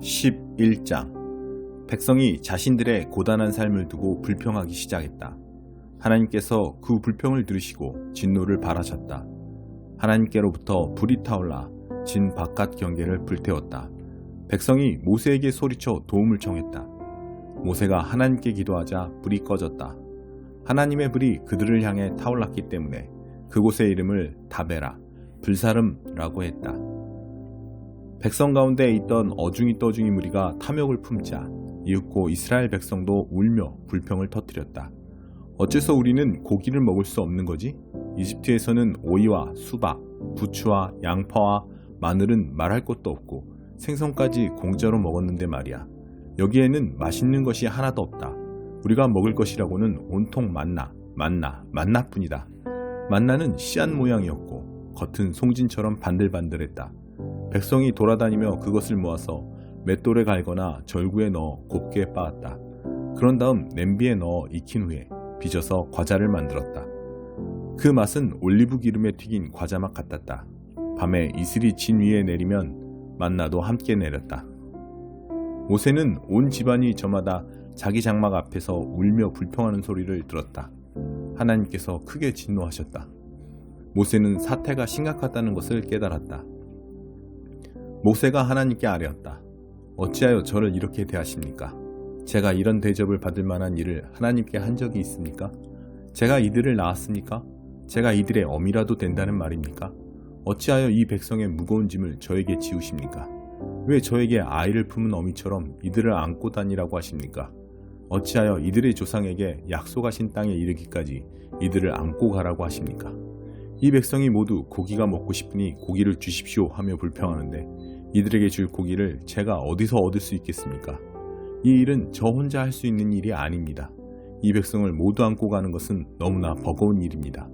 11장 백성이 자신들의 고단한 삶을 두고 불평하기 시작했다. 하나님께서 그 불평을 들으시고 진노를 발하셨다. 하나님께로부터 불이 타올라 진 바깥 경계를 불태웠다. 백성이 모세에게 소리쳐 도움을 청했다. 모세가 하나님께 기도하자 불이 꺼졌다. 하나님의 불이 그들을 향해 타올랐기 때문에 그곳의 이름을 다베라, 불사름라고 했다. 백성 가운데 있던 어중이 떠중이 무리가 탐욕을 품자 이윽고 이스라엘 백성도 울며 불평을 터뜨렸다. 어째서 우리는 고기를 먹을 수 없는 거지? 이집트에서는 오이와 수박, 부추와 양파와 마늘은 말할 것도 없고 생선까지 공짜로 먹었는데 말이야. 여기에는 맛있는 것이 하나도 없다. 우리가 먹을 것이라고는 온통 만나뿐이다. 만나는 씨앗 모양이었고 겉은 송진처럼 반들반들했다. 백성이 돌아다니며 그것을 모아서 맷돌에 갈거나 절구에 넣어 곱게 빻았다. 그런 다음 냄비에 넣어 익힌 후에 빚어서 과자를 만들었다. 그 맛은 올리브 기름에 튀긴 과자 맛 같았다. 밤에 이슬이 진 위에 내리면 만나도 함께 내렸다. 모세는 온 집안이 저마다 자기 장막 앞에서 울며 불평하는 소리를 들었다. 하나님께서 크게 진노하셨다. 모세는 사태가 심각하다는 것을 깨달았다. 모세가 하나님께 아뢰었다. 어찌하여 저를 이렇게 대하십니까? 제가 이런 대접을 받을 만한 일을 하나님께 한 적이 있습니까? 제가 이들을 낳았습니까? 제가 이들의 어미라도 된다는 말입니까? 어찌하여 이 백성의 무거운 짐을 저에게 지우십니까? 왜 저에게 아이를 품은 어미처럼 이들을 안고 다니라고 하십니까? 어찌하여 이들의 조상에게 약속하신 땅에 이르기까지 이들을 안고 가라고 하십니까? 이 백성이 모두 고기가 먹고 싶으니 고기를 주십시오 하며 불평하는데 이들에게 줄 고기를 제가 어디서 얻을 수 있겠습니까? 이 일은 저 혼자 할 수 있는 일이 아닙니다. 이 백성을 모두 안고 가는 것은 너무나 버거운 일입니다.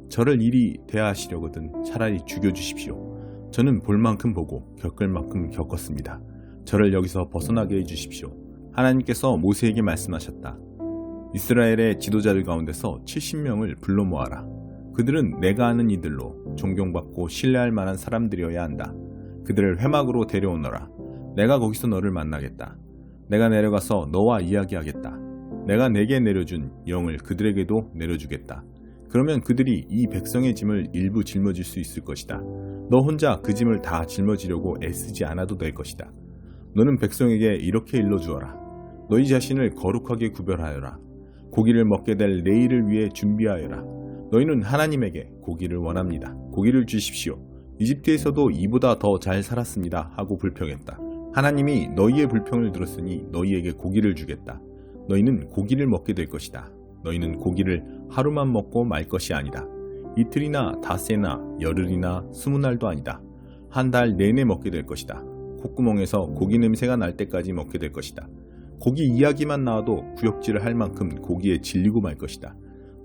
저를 이리 대하시려거든 차라리 죽여주십시오. 저는 볼 만큼 보고 겪을 만큼 겪었습니다. 저를 여기서 벗어나게 해주십시오. 하나님께서 모세에게 말씀하셨다. 이스라엘의 지도자들 가운데서 70명을 불러 모아라. 그들은 내가 아는 이들로 존경받고 신뢰할 만한 사람들이어야 한다. 그들을 회막으로 데려오너라. 내가 거기서 너를 만나겠다. 내가 내려가서 너와 이야기하겠다. 내가 내게 내려준 영을 그들에게도 내려주겠다. 그러면 그들이 이 백성의 짐을 일부 짊어질 수 있을 것이다. 너 혼자 그 짐을 다 짊어지려고 애쓰지 않아도 될 것이다. 너는 백성에게 이렇게 일러주어라. 너희 자신을 거룩하게 구별하여라. 고기를 먹게 될 내일을 위해 준비하여라. 너희는 하나님에게 고기를 원합니다. 고기를 주십시오. 이집트에서도 이보다 더 잘 살았습니다 하고 불평했다. 하나님이 너희의 불평을 들었으니 너희에게 고기를 주겠다. 너희는 고기를 먹게 될 것이다. 너희는 고기를 하루만 먹고 말 것이 아니다. 이틀이나 닷새나 열흘이나 20날도 아니다. 한 달 내내 먹게 될 것이다. 콧구멍에서 고기 냄새가 날 때까지 먹게 될 것이다. 고기 이야기만 나와도 구역질을 할 만큼 고기에 질리고 말 것이다.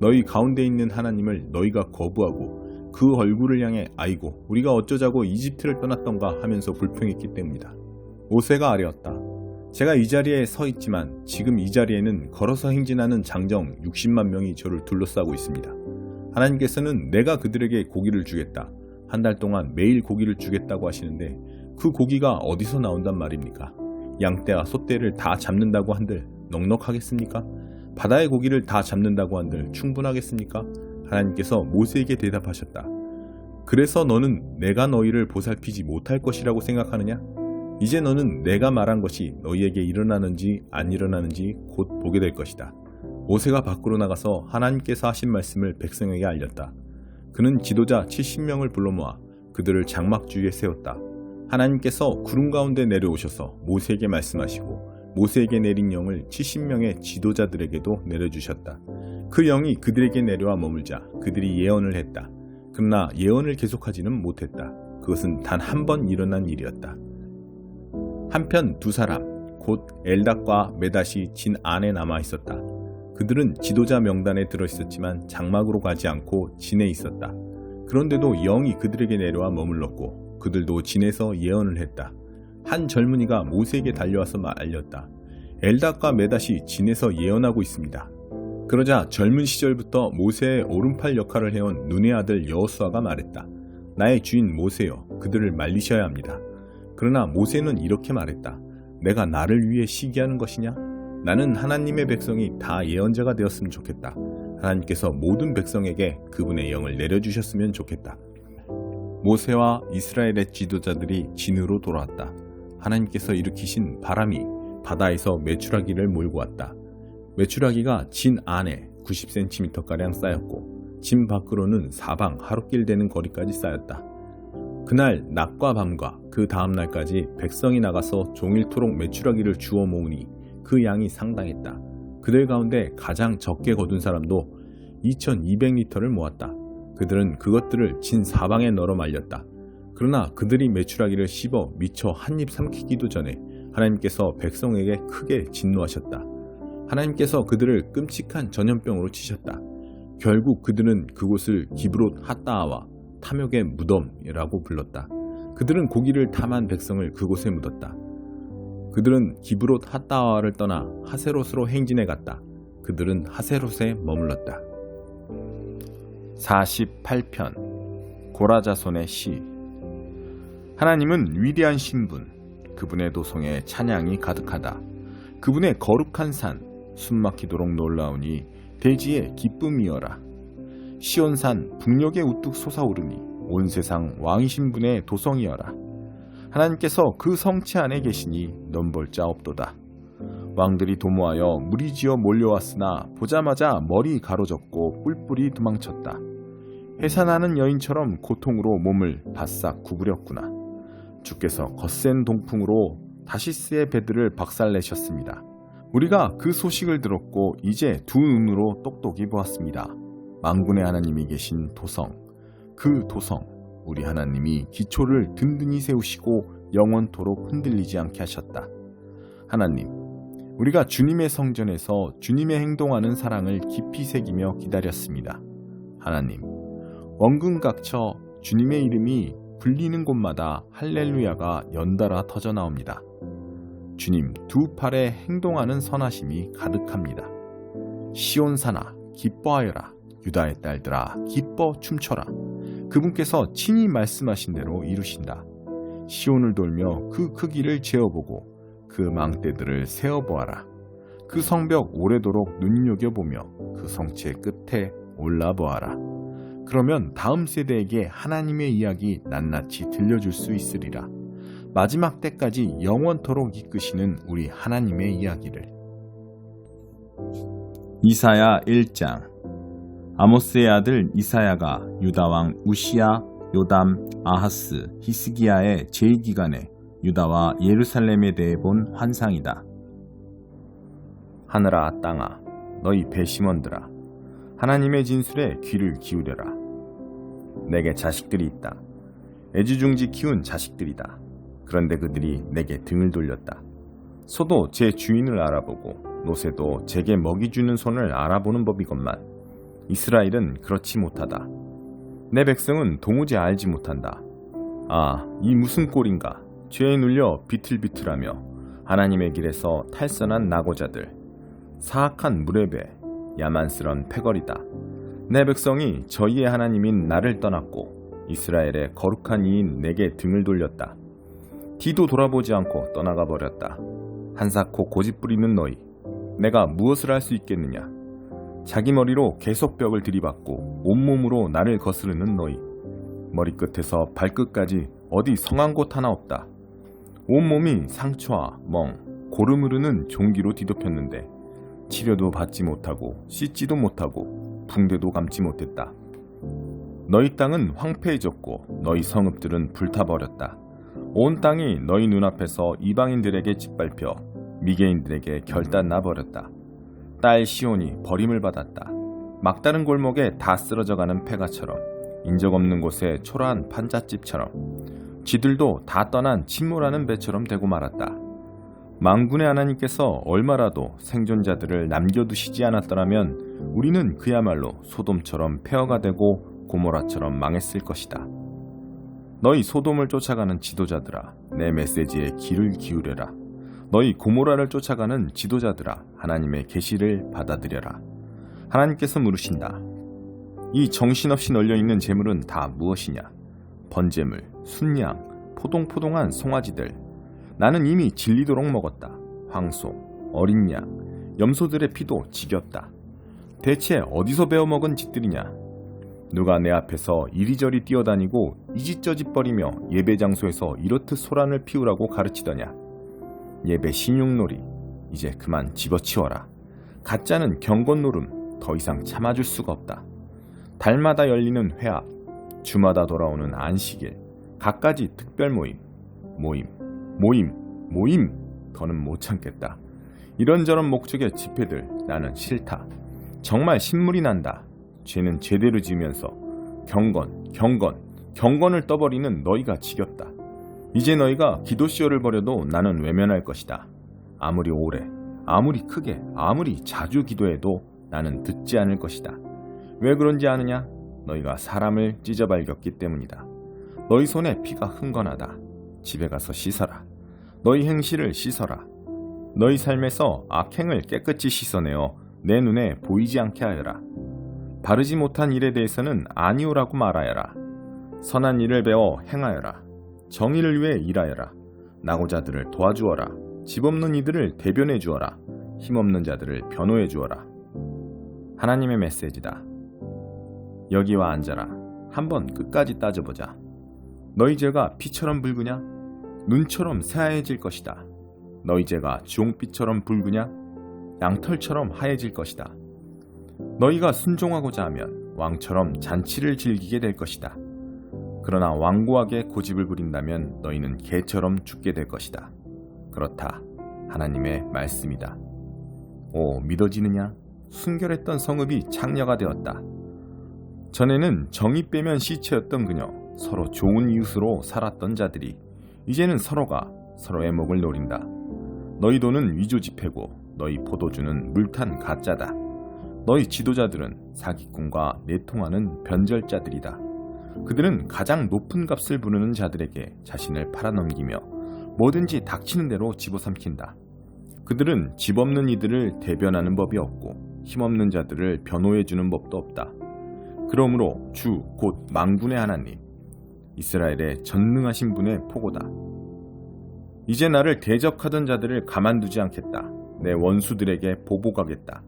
너희 가운데 있는 하나님을 너희가 거부하고 그 얼굴을 향해 아이고 우리가 어쩌자고 이집트를 떠났던가 하면서 불평했기 때문이다. 모세가 아뢰었다. 제가 이 자리에 서 있지만 지금 이 자리에는 걸어서 행진하는 장정 60만 명이 저를 둘러싸고 있습니다. 하나님께서는 내가 그들에게 고기를 주겠다. 한 달 동안 매일 고기를 주겠다고 하시는데 그 고기가 어디서 나온단 말입니까? 양떼와 소떼를 다 잡는다고 한들 넉넉하겠습니까? 바다의 고기를 다 잡는다고 한들 충분하겠습니까? 하나님께서 모세에게 대답하셨다. 그래서 너는 내가 너희를 보살피지 못할 것이라고 생각하느냐? 이제 너는 내가 말한 것이 너희에게 일어나는지 안 일어나는지 곧 보게 될 것이다. 모세가 밖으로 나가서 하나님께서 하신 말씀을 백성에게 알렸다. 그는 지도자 70명을 불러 모아 그들을 장막 주위에 세웠다. 하나님께서 구름 가운데 내려오셔서 모세에게 말씀하시고 모세에게 내린 영을 70명의 지도자들에게도 내려주셨다. 그 영이 그들에게 내려와 머물자 그들이 예언을 했다. 그러나 예언을 계속하지는 못했다. 그것은 단 한 번 일어난 일이었다. 한편 두 사람 곧 엘닷과 메닷이 진 안에 남아 있었다. 그들은 지도자 명단에 들어있었지만 장막으로 가지 않고 진에 있었다. 그런데도 영이 그들에게 내려와 머물렀고 그들도 진에서 예언을 했다. 한 젊은이가 모세에게 달려와서 알렸다. 엘닷과 메닷이 진에서 예언하고 있습니다. 그러자 젊은 시절부터 모세의 오른팔 역할을 해온 눈의 아들 여호수아가 말했다. 나의 주인 모세여, 그들을 말리셔야 합니다. 그러나 모세는 이렇게 말했다. 내가 나를 위해 시기하는 것이냐? 나는 하나님의 백성이 다 예언자가 되었으면 좋겠다. 하나님께서 모든 백성에게 그분의 영을 내려주셨으면 좋겠다. 모세와 이스라엘의 지도자들이 진으로 돌아왔다. 하나님께서 일으키신 바람이 바다에서 메추라기를 몰고 왔다. 메추라기가 진 안에 90cm가량 쌓였고 진 밖으로는 사방 하루길 되는 거리까지 쌓였다. 그날 낮과 밤과 그 다음 날까지 백성이 나가서 종일토록 메추라기를 주워 모으니 그 양이 상당했다. 그들 가운데 가장 적게 거둔 사람도 2200리터를 모았다. 그들은 그것들을 진 사방에 널어 말렸다. 그러나 그들이 메추라기를 씹어 미처 한입 삼키기도 전에 하나님께서 백성에게 크게 진노하셨다. 하나님께서 그들을 끔찍한 전염병으로 치셨다. 결국 그들은 그곳을 기브롯 핫다아와 탐욕의 무덤이라고 불렀다. 그들은 고기를 탐한 백성을 그곳에 묻었다. 그들은 기브롯 핫다아를 떠나 하세롯으로 행진해 갔다. 그들은 하세롯에 머물렀다. 48편 고라자손의 시. 하나님은 위대한 신분, 그분의 도성에 찬양이 가득하다. 그분의 거룩한 산, 숨막히도록 놀라우니 대지에 기쁨이여라. 시온산 북녘에 우뚝 솟아오르니 온 세상 왕이신 분의 도성이여라. 하나님께서 그 성체 안에 계시니 넘볼 자 없도다. 왕들이 도모하여 무리지어 몰려왔으나 보자마자 머리 가로젓고 뿔뿔이 도망쳤다. 해산하는 여인처럼 고통으로 몸을 바싹 구부렸구나. 주께서 거센 동풍으로 다시스의 배들을 박살내셨습니다. 우리가 그 소식을 들었고 이제 두 눈으로 똑똑히 보았습니다. 만군의 하나님이 계신 도성, 그 도성, 우리 하나님이 기초를 든든히 세우시고 영원토록 흔들리지 않게 하셨다. 하나님, 우리가 주님의 성전에서 주님의 행동하는 사랑을 깊이 새기며 기다렸습니다. 하나님, 원근각처 주님의 이름이 불리는 곳마다 할렐루야가 연달아 터져나옵니다. 주님 두 팔에 행동하는 선하심이 가득합니다. 시온산아 기뻐하여라. 유다의 딸들아 기뻐 춤춰라. 그분께서 친히 말씀하신 대로 이루신다. 시온을 돌며 그 크기를 재어보고 그 망대들을 세어보아라. 그 성벽 오래도록 눈여겨보며 그 성체 끝에 올라보아라. 그러면 다음 세대에게 하나님의 이야기 낱낱이 들려줄 수 있으리라. 마지막 때까지 영원토록 이끄시는 우리 하나님의 이야기를. 이사야 1장. 아모스의 아들 이사야가 유다왕 우시야, 요담, 아하스, 히스기야의 제2기간에 유다와 예루살렘에 대해 본 환상이다. 하늘아 땅아 너희 배심원들아 하나님의 진술에 귀를 기울여라. 내게 자식들이 있다. 애지중지 키운 자식들이다. 그런데 그들이 내게 등을 돌렸다. 소도 제 주인을 알아보고 노새도 제게 먹이 주는 손을 알아보는 법이건만 이스라엘은 그렇지 못하다. 내 백성은 도무지 알지 못한다. 아, 이 무슨 꼴인가. 죄에 눌려 비틀비틀하며 하나님의 길에서 탈선한 낙오자들. 사악한 물의 배, 야만스런 패거리다. 내 백성이 저희의 하나님인 나를 떠났고 이스라엘의 거룩한 이인 내게 등을 돌렸다. 뒤도 돌아보지 않고 떠나가 버렸다. 한사코 고집부리는 너희, 내가 무엇을 할 수 있겠느냐. 자기 머리로 계속벽을 들이받고 온몸으로 나를 거스르는 너희, 머리끝에서 발끝까지 어디 성한 곳 하나 없다. 온몸이 상처와 멍, 고름 흐르는 종기로 뒤덮였는데 치료도 받지 못하고 씻지도 못하고 붕대도 감지 못했다. 너희 땅은 황폐해졌고 너희 성읍들은 불타버렸다. 온 땅이 너희 눈앞에서 이방인들에게 짓밟혀 미개인들에게 결단 나버렸다. 딸 시온이 버림을 받았다. 막다른 골목에 다 쓰러져가는 폐가처럼, 인적 없는 곳에 초라한 판잣집처럼, 쥐들도 다 떠난 침몰하는 배처럼 되고 말았다. 만군의 하나님께서 얼마라도 생존자들을 남겨두시지 않았더라면 우리는 그야말로 소돔처럼 폐허가 되고 고모라처럼 망했을 것이다. 너희 소돔을 쫓아가는 지도자들아, 내 메시지에 귀를 기울여라. 너희 고모라를 쫓아가는 지도자들아, 하나님의 계시를 받아들여라. 하나님께서 물으신다. 이 정신없이 널려있는 재물은 다 무엇이냐? 번제물, 순양, 포동포동한 송아지들, 나는 이미 질리도록 먹었다. 황소, 어린 양, 염소들의 피도 지겼다. 대체 어디서 배워먹은 짓들이냐? 누가 내 앞에서 이리저리 뛰어다니고 이짓저짓거리며 예배 장소에서 이렇듯 소란을 피우라고 가르치더냐? 예배 신용놀이 이제 그만 집어치워라. 가짜는 경건노름 더 이상 참아줄 수가 없다. 달마다 열리는 회합, 주마다 돌아오는 안식일, 갖가지 특별 모임, 더는 못 참겠다. 이런저런 목적의 집회들 나는 싫다. 정말 신물이 난다. 죄는 제대로 지으면서 경건을 떠버리는 너희가 지겹다. 이제 너희가 기도시효를 벌여도 나는 외면할 것이다. 아무리 오래, 아무리 크게, 아무리 자주 기도해도 나는 듣지 않을 것이다. 왜 그런지 아느냐? 너희가 사람을 찢어발겼기 때문이다. 너희 손에 피가 흥건하다. 집에 가서 씻어라. 너희 행실을 씻어라. 너희 삶에서 악행을 깨끗이 씻어내어 내 눈에 보이지 않게 하여라. 바르지 못한 일에 대해서는 아니오라고 말하여라. 선한 일을 배워 행하여라. 정의를 위해 일하여라. 낙오자들을 도와주어라. 집 없는 이들을 대변해 주어라. 힘없는 자들을 변호해 주어라. 하나님의 메시지다. 여기와 앉아라. 한번 끝까지 따져보자. 너희 죄가 피처럼 붉으냐? 눈처럼 새하얘질 것이다. 너희 죄가 주홍빛처럼 붉으냐? 양털처럼 하얘질 것이다. 너희가 순종하고자 하면 왕처럼 잔치를 즐기게 될 것이다. 그러나 완고하게 고집을 부린다면 너희는 개처럼 죽게 될 것이다. 그렇다. 하나님의 말씀이다. 오, 믿어지느냐? 순결했던 성읍이 창녀가 되었다. 전에는 정이 빼면 시체였던 그녀, 서로 좋은 이웃으로 살았던 자들이 이제는 서로가 서로의 목을 노린다. 너희 돈은 위조 지폐고 너희 포도주는 물탄 가짜다. 너희 지도자들은 사기꾼과 내통하는 변절자들이다. 그들은 가장 높은 값을 부르는 자들에게 자신을 팔아넘기며 뭐든지 닥치는 대로 집어삼킨다. 그들은 집 없는 이들을 대변하는 법이 없고 힘없는 자들을 변호해주는 법도 없다. 그러므로 주 곧 만군의 하나님, 이스라엘의 전능하신 분의 포고다. 이제 나를 대적하던 자들을 가만두지 않겠다. 내 원수들에게 보복하겠다.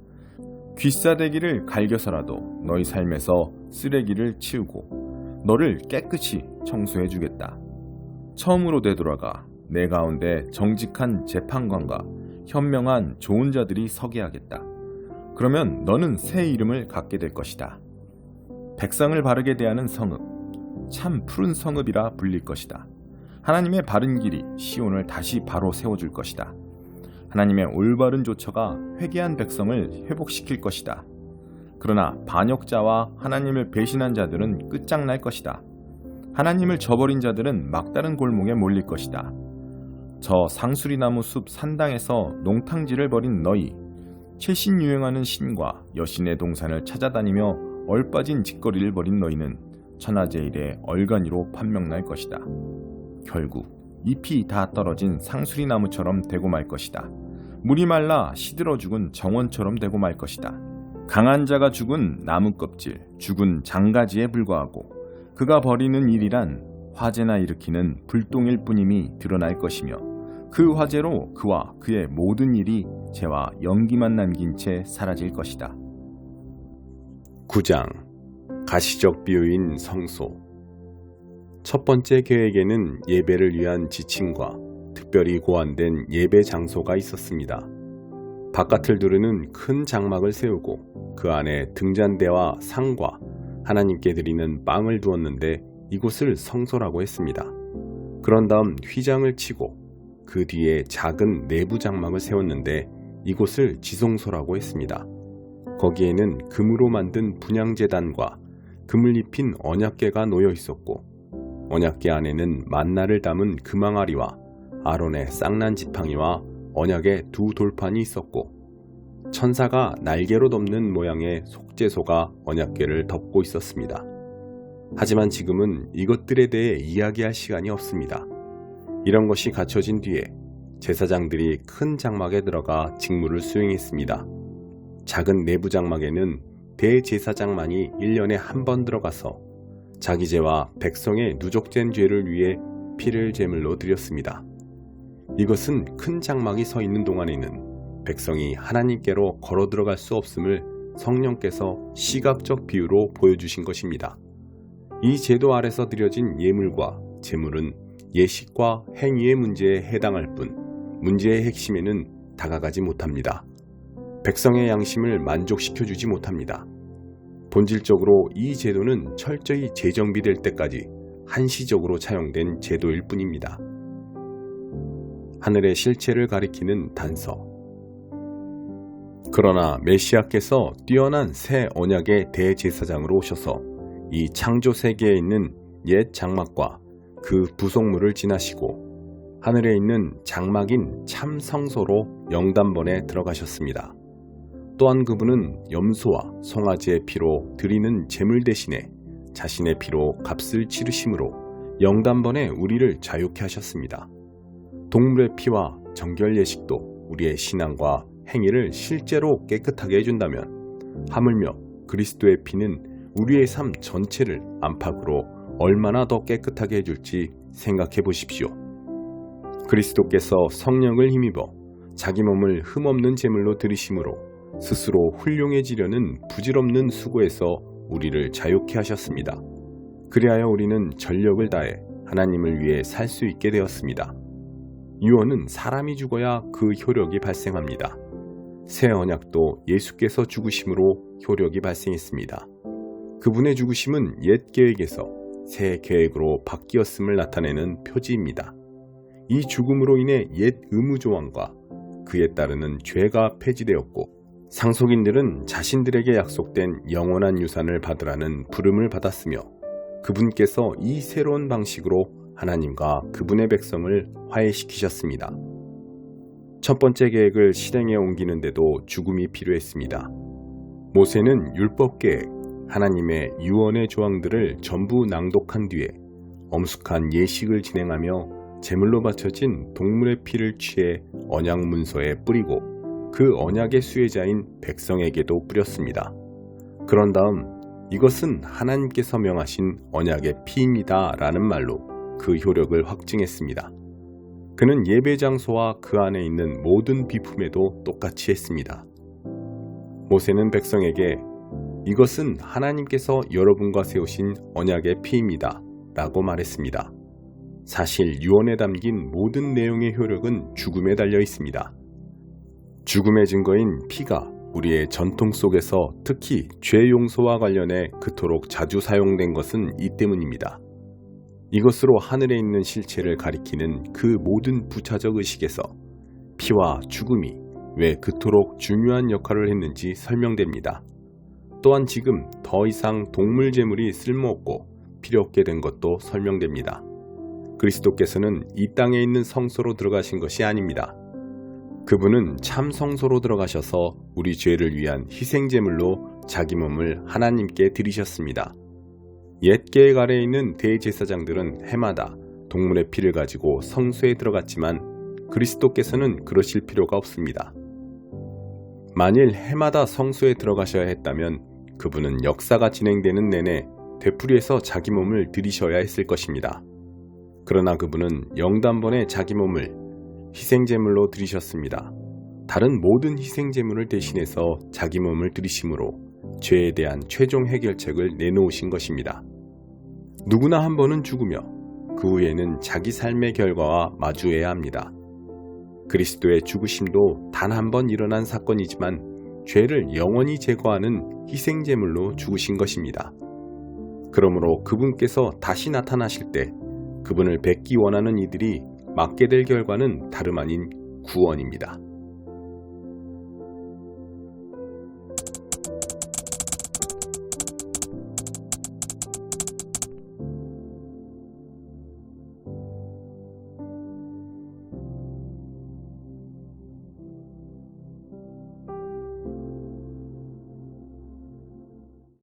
귀싸대기를 갈겨서라도 너희 삶에서 쓰레기를 치우고 너를 깨끗이 청소해주겠다. 처음으로 되돌아가 내 가운데 정직한 재판관과 현명한 좋은 자들이 서게 하겠다. 그러면 너는 새 이름을 갖게 될 것이다. 백성을 바르게 대하는 성읍, 참 푸른 성읍이라 불릴 것이다. 하나님의 바른 길이 시온을 다시 바로 세워줄 것이다. 하나님의 올바른 조처가 회개한 백성을 회복시킬 것이다. 그러나 반역자와 하나님을 배신한 자들은 끝장날 것이다. 하나님을 저버린 자들은 막다른 골목에 몰릴 것이다. 저 상수리나무 숲 산당에서 농탕질을 벌인 너희, 최신 유행하는 신과 여신의 동산을 찾아다니며 얼빠진 짓거리를 벌인 너희는 천하제일의 얼간이로 판명날 것이다. 결국 잎이 다 떨어진 상수리나무처럼 되고 말 것이다. 물이 말라 시들어 죽은 정원처럼 되고 말 것이다. 강한 자가 죽은 나무 껍질, 죽은 장가지에 불과하고 그가 벌이는 일이란 화재나 일으키는 불똥일 뿐임이 드러날 것이며 그 화재로 그와 그의 모든 일이 재와 연기만 남긴 채 사라질 것이다. 9장 가시적 비유인 성소. 첫 번째 계획에는 예배를 위한 지침과 특별히 고안된 예배 장소가 있었습니다. 바깥을 두르는 큰 장막을 세우고 그 안에 등잔대와 상과 하나님께 드리는 빵을 두었는데 이곳을 성소라고 했습니다. 그런 다음 휘장을 치고 그 뒤에 작은 내부 장막을 세웠는데 이곳을 지성소라고 했습니다. 거기에는 금으로 만든 분향제단과 금을 입힌 언약궤가 놓여 있었고 언약궤 안에는 만나를 담은 금항아리와 아론의 쌍난 지팡이와 언약의 두 돌판이 있었고 천사가 날개로 덮는 모양의 속죄소가 언약궤를 덮고 있었습니다. 하지만 지금은 이것들에 대해 이야기할 시간이 없습니다. 이런 것이 갖춰진 뒤에 제사장들이 큰 장막에 들어가 직무를 수행했습니다. 작은 내부 장막에는 대제사장만이 1년에 한 번 들어가서 자기 죄와 백성의 누적된 죄를 위해 피를 제물로 드렸습니다. 이것은 큰 장막이 서 있는 동안에는 백성이 하나님께로 걸어 들어갈 수 없음을 성령께서 시각적 비유로 보여주신 것입니다. 이 제도 아래서 드려진 예물과 제물은 예식과 행위의 문제에 해당할 뿐 문제의 핵심에는 다가가지 못합니다. 백성의 양심을 만족시켜주지 못합니다. 본질적으로 이 제도는 철저히 재정비될 때까지 한시적으로 차용된 제도일 뿐입니다. 하늘의 실체를 가리키는 단서. 그러나 메시아께서 뛰어난 새 언약의 대제사장으로 오셔서 이 창조 세계에 있는 옛 장막과 그 부속물을 지나시고 하늘에 있는 장막인 참 성소로 영단번에 들어가셨습니다. 또한 그분은 염소와 송아지의 피로 드리는 제물 대신에 자신의 피로 값을 치르심으로 영단번에 우리를 자유케 하셨습니다. 동물의 피와 정결 예식도 우리의 신앙과 행위를 실제로 깨끗하게 해준다면 하물며 그리스도의 피는 우리의 삶 전체를 안팎으로 얼마나 더 깨끗하게 해줄지 생각해 보십시오. 그리스도께서 성령을 힘입어 자기 몸을 흠없는 제물로 드리심으로 스스로 훌륭해지려는 부질없는 수고에서 우리를 자유케 하셨습니다. 그리하여 우리는 전력을 다해 하나님을 위해 살 수 있게 되었습니다. 유언은 사람이 죽어야 그 효력이 발생합니다. 새 언약도 예수께서 죽으심으로 효력이 발생했습니다. 그분의 죽으심은 옛 계획에서 새 계획으로 바뀌었음을 나타내는 표지입니다. 이 죽음으로 인해 옛 의무조항과 그에 따르는 죄가 폐지되었고 상속인들은 자신들에게 약속된 영원한 유산을 받으라는 부름을 받았으며 그분께서 이 새로운 방식으로 하나님과 그분의 백성을 화해시키셨습니다. 첫 번째 계획을 실행에 옮기는데도 죽음이 필요했습니다. 모세는 율법 계획, 하나님의 유언의 조항들을 전부 낭독한 뒤에 엄숙한 예식을 진행하며 제물로 바쳐진 동물의 피를 취해 언약 문서에 뿌리고 그 언약의 수혜자인 백성에게도 뿌렸습니다. 그런 다음 이것은 하나님께서 명하신 언약의 피입니다 라는 말로 그 효력을 확증했습니다. 그는 예배 장소와 그 안에 있는 모든 비품에도 똑같이 했습니다. 모세는 백성에게 이것은 하나님께서 여러분과 세우신 언약의 피입니다 라고 말했습니다. 사실 유언에 담긴 모든 내용의 효력은 죽음에 달려 있습니다. 죽음의 증거인 피가 우리의 전통 속에서 특히 죄 용서와 관련해 그토록 자주 사용된 것은 이 때문입니다. 이것으로 하늘에 있는 실체를 가리키는 그 모든 부차적 의식에서 피와 죽음이 왜 그토록 중요한 역할을 했는지 설명됩니다. 또한 지금 더 이상 동물 제물이 쓸모없고 필요 없게 된 것도 설명됩니다. 그리스도께서는 이 땅에 있는 성소로 들어가신 것이 아닙니다. 그분은 참 성소로 들어가셔서 우리 죄를 위한 희생제물로 자기 몸을 하나님께 드리셨습니다. 옛 계획 아래에 있는 대제사장들은 해마다 동물의 피를 가지고 성소에 들어갔지만 그리스도께서는 그러실 필요가 없습니다. 만일 해마다 성소에 들어가셔야 했다면 그분은 역사가 진행되는 내내 되풀이해서 자기 몸을 드리셔야 했을 것입니다. 그러나 그분은 영단번에 자기 몸을 희생제물로 드리셨습니다. 다른 모든 희생제물을 대신해서 자기 몸을 드리심으로 죄에 대한 최종 해결책을 내놓으신 것입니다. 누구나 한 번은 죽으며 그 후에는 자기 삶의 결과와 마주해야 합니다. 그리스도의 죽으심도 단 한 번 일어난 사건이지만 죄를 영원히 제거하는 희생제물로 죽으신 것입니다. 그러므로 그분께서 다시 나타나실 때 그분을 뵙기 원하는 이들이 맞게 될 결과는 다름 아닌 구원입니다.